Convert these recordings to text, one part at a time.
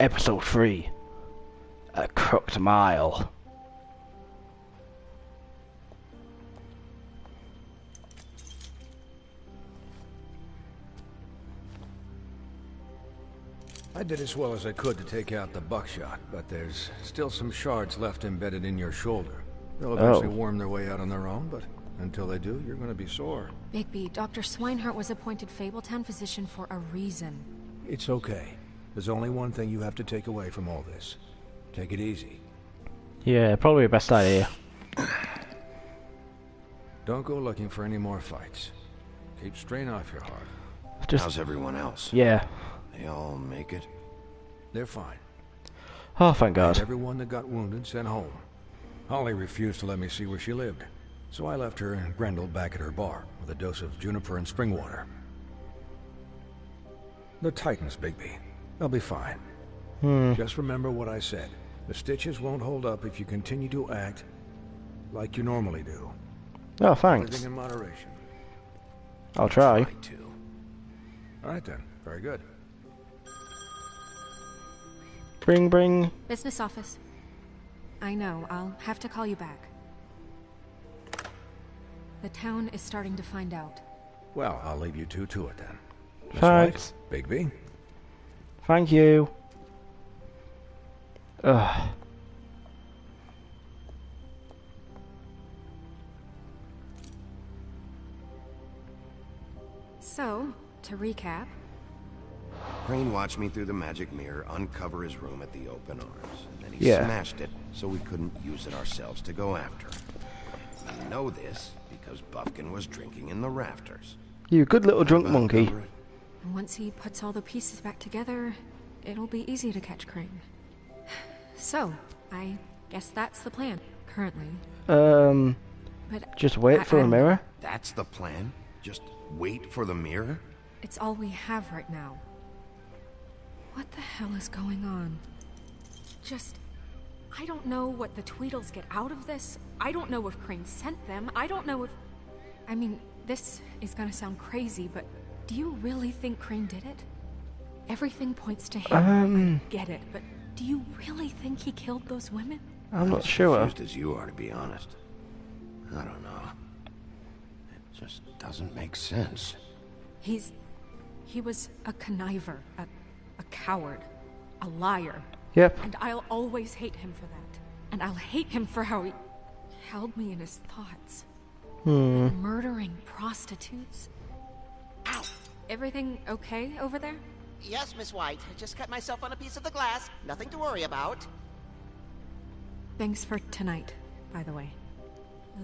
Episode 3. A Crooked Mile. I did as well as I could to take out the buckshot, but there's still some shards left embedded in your shoulder. They'll eventually worm their way out on their own, but until they do, you're going to be sore. Bigby, Dr. Swinehart was appointed Fabletown physician for a reason. It's okay. There's only one thing you have to take away from all this. Take it easy. Yeah, probably the best idea. Don't go looking for any more fights. Keep strain off your heart. How's everyone else? Yeah. They all make it? They're fine. Oh, thank God. Everyone that got wounded sent home. Holly refused to let me see where she lived, so I left her and Grendel back at her bar with a dose of juniper and spring water. The Titans, Bigby. They'll be fine. Just remember what I said. The stitches won't hold up if you continue to act like you normally do. Oh, thanks. Everything in moderation. I'll try. I too. All right then. Very good. Bring. Business office. I know, I'll have to call you back. The town is starting to find out. Well, I'll leave you two to it then. Miss Thanks. White, Bigby. Thank you. Ugh. So, to recap... Crane watched me through the magic mirror uncover his room at the open arms, and then he smashed it so we couldn't use it ourselves to go after him. We know this because Buffkin was drinking in the rafters. You good little drunk monkey. And once he puts all the pieces back together, it'll be easy to catch Crane. So, I guess that's the plan, currently. But Just wait for a mirror? That's the plan? Just wait for the mirror? It's all we have right now. What the hell is going on? I don't know what the Tweedles get out of this. I don't know if Crane sent them. I don't know if... I mean, this is gonna sound crazy, but do you really think Crane did it? Everything points to him. I get it, but do you really think he killed those women? I'm not sure. Confused as you are, to be honest. I don't know. It just doesn't make sense. He was a conniver, a coward, a liar. Yep. And I'll always hate him for that. And I'll hate him for how he held me in his thoughts. Murdering prostitutes. Ow! Everything okay over there? Yes, Miss White. I just cut myself on a piece of the glass. Nothing to worry about. Thanks for tonight, by the way.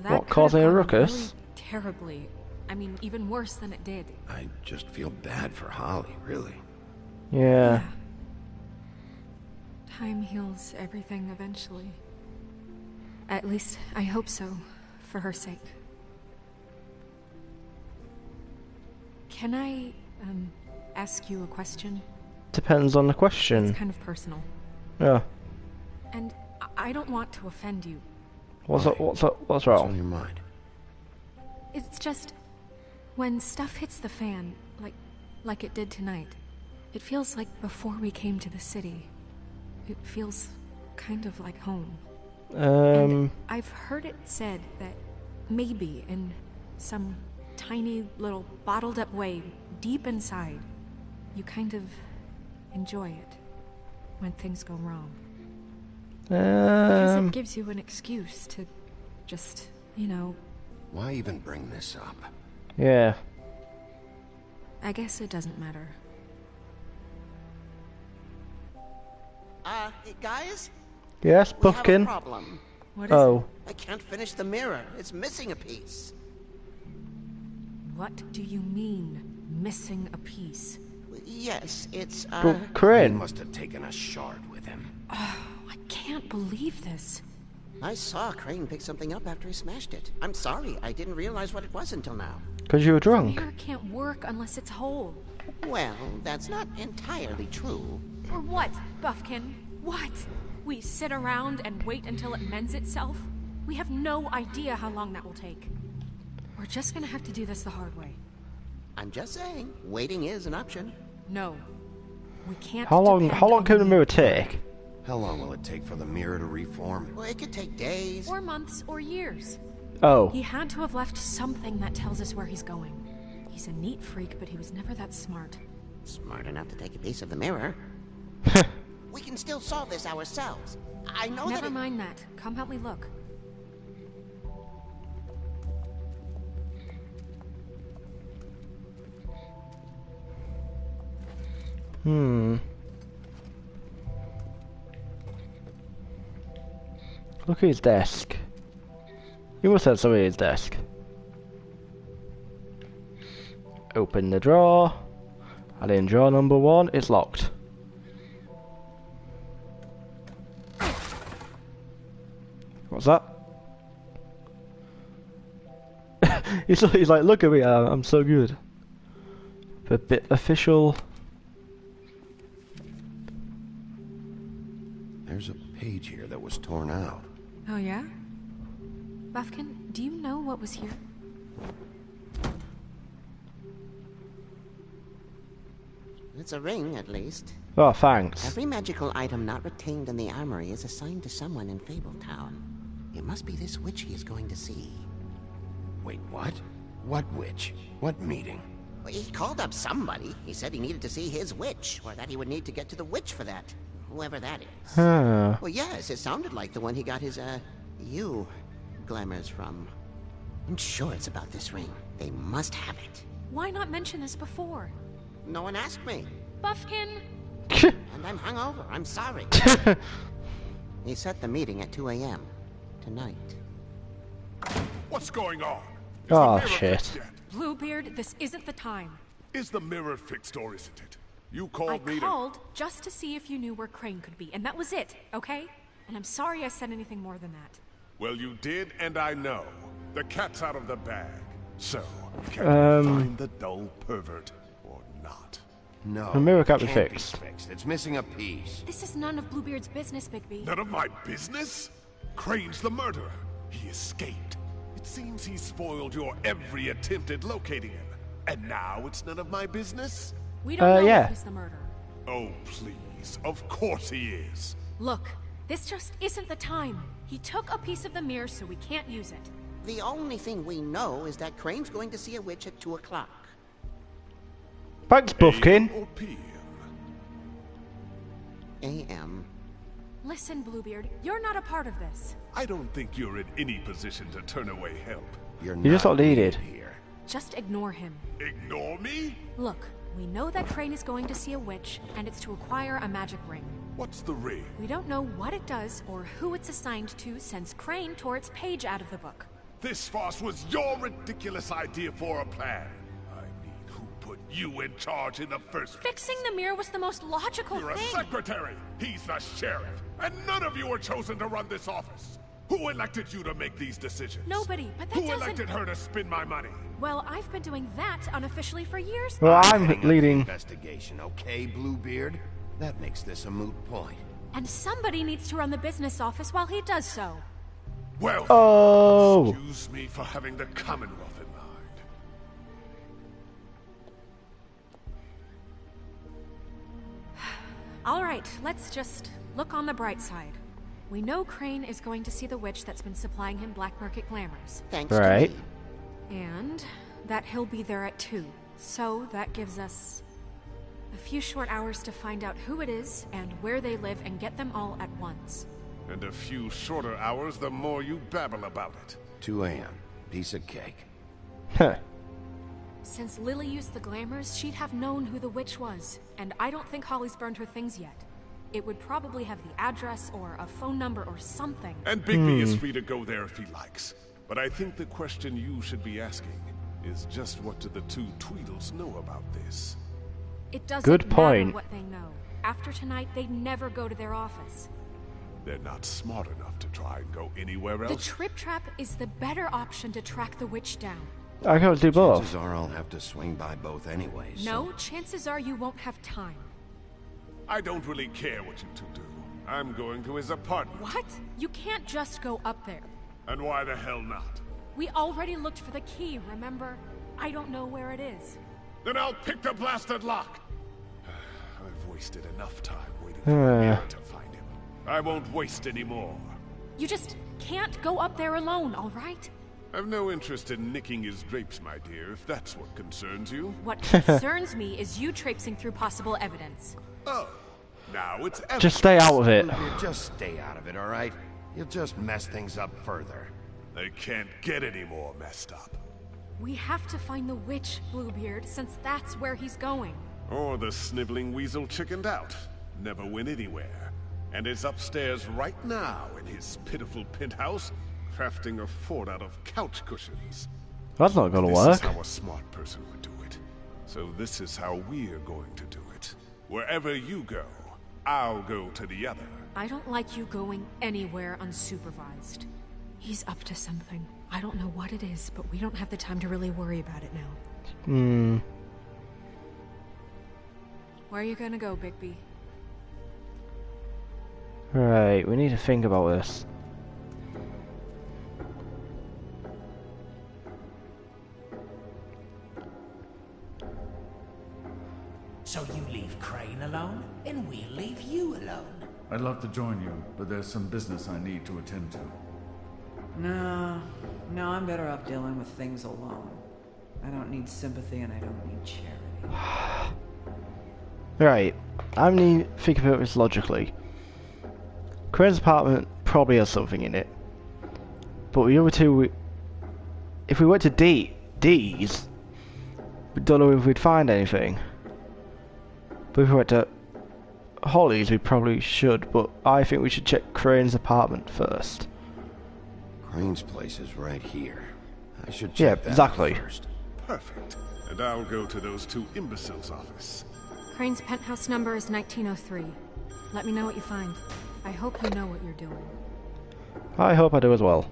What, causing a ruckus? Really terribly. I mean, even worse than it did. I just feel bad for Holly, really. Yeah. Time heals everything eventually. At least, I hope so, for her sake. Can I, ask you a question? Depends on the question. It's kind of personal. Yeah. And I don't want to offend you. What's What's on wrong? your mind? It's just... when stuff hits the fan, like it did tonight, it feels like before we came to the city. It feels kind of like home. And I've heard it said that maybe in some tiny little bottled up way deep inside, you kind of enjoy it when things go wrong. Because it gives you an excuse to just, you know... Why even bring this up? Yeah. I guess it doesn't matter. Hey, guys? Yes, We have a Buffkin. problem. What is it? I can't finish the mirror. It's missing a piece. What do you mean, missing a piece? Yes, it's, He Crane. must have taken a shard with him. I can't believe this. I saw Crane pick something up after he smashed it. I'm sorry, I didn't realize what it was until now. Because you were drunk. Mirror can't work unless it's whole. Well, that's not entirely true. Or what, Buffkin? What? We sit around and wait until it mends itself? We have no idea how long that will take. We're just gonna have to do this the hard way. I'm just saying, waiting is an option. No. We can't. How long can the mirror take? How long will it take for the mirror to reform? Well, it could take days. Or months or years. Oh. He had to have left something that tells us where he's going. He's a neat freak, but he was never that smart. Smart enough to take a piece of the mirror. We can still solve this ourselves. I know that. Never mind that. Come help me look. Look at his desk. You must have something at his desk. Open the drawer. And in drawer number 1, it's locked. What's that? he's like, look at me, I'm so good. A bit official. There's a page here that was torn out. Oh yeah? Buffkin, do you know what was here? It's a ring, at least. Oh, thanks. Every magical item not retained in the armory is assigned to someone in Fabletown. It must be this witch he is going to see. Wait, what? What witch? What meeting? Well, he called up somebody. He said he needed to see his witch, or that he would need to get to the witch for that. Whoever that is. Huh. Well, yes, it sounded like the one he got his, glamours from. I'm sure it's about this ring. They must have it. Why not mention this before? No one asked me. Buffkin! And I'm hungover. I'm sorry. He set the meeting at 2 a.m. tonight. What's going on? Oh, shit. Bluebeard, this isn't the time. Is the mirror fixed or isn't it? You called me I called just to see if you knew where Crane could be, and that was it, okay? And I'm sorry I said anything more than that. Well, you did, and I know. The cat's out of the bag. So, can we find the dull pervert or not? No. The mirror can't be Be fixed. It's missing a piece. This is none of Bluebeard's business, Bigby. None of my business? Crane's the murderer. He escaped. It seems he spoiled your every attempt at locating him. And now it's none of my business? We don't know yeah. if he's the murderer. Oh, please. Of course he is. Look, this just isn't the time. He took a piece of the mirror, so we can't use it. The only thing we know is that Crane's going to see a witch at 2 o'clock. Thanks, Buffkin. AM or PM? A.M. Listen, Bluebeard, you're not a part of this. I don't think you're in any position to turn away help. You're just not needed. here. Just ignore him. Ignore me? Look, we know that Crane is going to see a witch, and it's to acquire a magic ring. What's the ring? We don't know what it does or who it's assigned to since Crane tore its page out of the book. This farce was your ridiculous idea for a plan. I mean, who put you in charge in the first place? Fixing the mirror was the most logical You're a thing. secretary. He's the sheriff. And none of you were chosen to run this office. Who elected you to make these decisions? Nobody, but that Who doesn't... elected her to spend my money? Well, I've been doing that unofficially for years. Well, I'm Heading up the leading. investigation, okay, Bluebeard? That makes this a moot point. And somebody needs to run the business office while he does so. Well, Oh. excuse me for having the Commonwealth in mind. All right, let's just look on the bright side. We know Crane is going to see the witch that's been supplying him Black Market glamours. Thanks Right. to me. And that he'll be there at 2. So that gives us a few short hours to find out who it is and where they live and get them all at once. And a few shorter hours, the more you babble about it. 2 a.m. Piece of cake. Huh. Since Lily used the glamours, she'd have known who the witch was. And I don't think Holly's burned her things yet. It would probably have the address or a phone number or something. And Bigby is free to go there if he likes. But I think the question you should be asking is just what do the two Tweedles know about this? It doesn't Good matter point. what they know. After tonight, they'd never go to their office. They're not smart enough to try and go anywhere The else. Trip Trap is the better option to track the witch down. I can't do both. Chances are I'll have to swing by both anyway, so... No, chances are you won't have time. I don't really care what you two do. I'm going to his apartment. What? You can't just go up there. And why the hell not? We already looked for the key, remember? I don't know where it is. Then I'll pick the blasted lock. I've wasted enough time waiting for Amir to find him. I won't waste any more. You just can't go up there alone, all right? I've no interest in nicking his drapes, my dear, if that's what concerns you. What concerns me is you traipsing through possible evidence. Oh, now it's evidence. Just stay out of it. Just stay out of it, all right? You'll just mess things up further. They can't get any more messed up. We have to find the witch, Bluebeard, since that's where he's going. Or the sniveling weasel chickened out. Never went anywhere. And is upstairs right now in his pitiful penthouse, crafting a fort out of couch cushions. That's not gonna work. This is how a smart person would do it. So this is how we're going to do it. Wherever you go, I'll go to the other. I don't like you going anywhere unsupervised. He's up to something. I don't know what it is, but we don't have the time to really worry about it now. Where are you gonna go, Bigby? Right, we need to think about this. So you leave Crane alone, and we'll leave you alone. I'd love to join you, but there's some business I need to attend to. No, I'm better off dealing with things alone. I don't need sympathy and I don't need charity. Right, I need to think about this logically. Crane's apartment probably has something in it. But the other two, if we went to D's, we don't know if we'd find anything. But if we went to Holly's, we probably should, but I think we should check Crane's apartment first. Crane's place is right here. I should check that exactly. first. Perfect. And I'll go to those two imbeciles' office. Crane's penthouse number is 1903. Let me know what you find. I hope you know what you're doing. I hope I do as well.